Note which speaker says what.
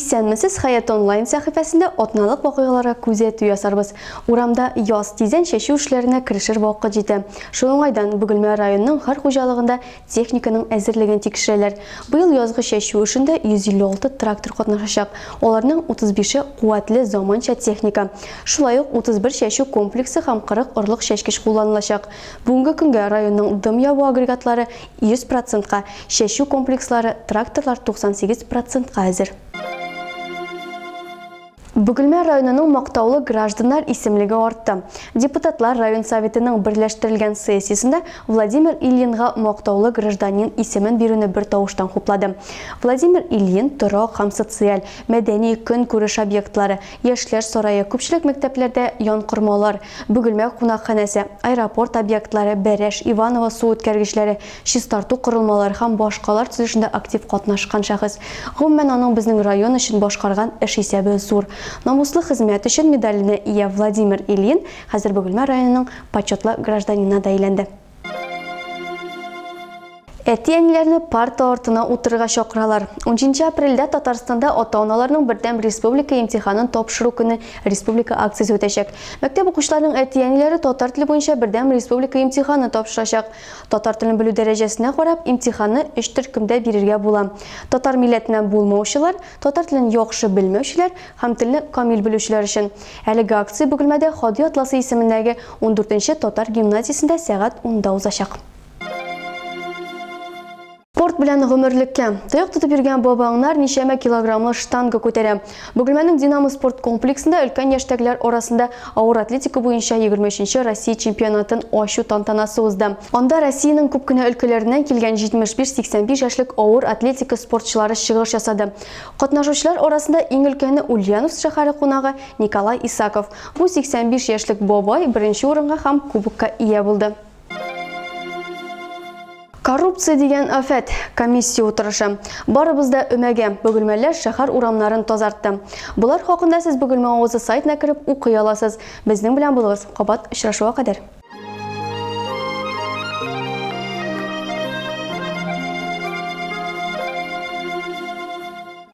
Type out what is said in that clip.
Speaker 1: Исәнмесез Хаят онлайн сәхифәсендә атналык вакыйгаларга күзәтү ясарбыз. Урамда яз тизән шәшү эшләренә кирешер вакыт җитә. Шул уңайдан Бөгелмә районының һәр хуҗалыгында техниканың әзерлеген тикшерәләр. Быел язгы шәшү эшендә 156 трактор катнашачак. Аларның 35-е куәтле заманча техника. Шулай ук 31 шәшү комплексы һәм 40 орлык шәшкеч кулланылачак. Бүгенге көнгә районның дым ябу агрегатлары 100%-ка, шәшү комплекслары, тракторлар 98%-ка әзер. Бөгелмә районының мактаулы гражданнар исемлеге артты. Депутатлар район советының берләштерелгән сессиясендә Владимир Ильинга мактаулы гражданин исемен бирүне бер тавыштан хуплады. Владимир Ильин торак һәм социаль, мәдәни көнкүреш объектлары, яшьләр сарае, күпчелек мәктәпләрдә янкырмалар, Бөгелмә кунакханәсе, аэропорт объектлары, Бәрәш, Иваново су үткәргечләре, чистарту корылмалары һәм башкалар төзелешендә актив катнашкан шәхес. Гомумән аның безнең район өчен башкарган эш исәбе зур. Намуслы хезмәт өчен медаленә ия Владимир Ильин хәзер Бөгелмә районының почетлы гражданина да әйләнде. Әти-әниләрне парта артына утырырга чакыралар. 10 апрельдә Татарстанда ата-аналарның бердәм республика имтиханын тапшыру көне республика акциясе үтәчәк. Мәктәп укучыларының әти-әниләре татар теле буенча бердәм республика имтиханын тапшырачак. Татар телен белү дәрәҗәсенә карап имтиханны 3 төркемдә бирергә була. Татар милләтеннән булмаучылар, татар телен яхшы белмәүчеләр һәм телне камил белүчеләр өчен. Әлеге акция Бөгелмәдә Хади Атласы исемендәге 14-нче татар гимназиясендә сәгать 10-да узачак. Спорт белән гомерлеккә. Таяк тотып йөргән бабаңнар ничәмә килограммлы штанга күтәрә. Бөгелмәнең Динамо спорт комплексында өлкән яшьтәгеләр арасында авыр атлетика буенча 23-нче Россия чемпионатын ачу тантанасы узды. Анда Россиянең күп кенә өлкәләреннән килгән 75-85 яшьлек авыр атлетика спортчылары чыгыш ясады. Катнашучылар арасында иң өлкәне Ульяновск шәһәре кунагы Николай Исаков. Бу 85 яшьлек бабай беренче урынга һәм кубокка ия булды. Коррупция дигән афәт комиссия утырышы. Барыбыз да өмәгә. Бөгелмәләр шәһәр урамнарын тазартты. Булар хакында сез Бөгелмә авызы сайтына кирип укый аласыз. Безнең белән булыгыз. Кабат очрашуга кадәр.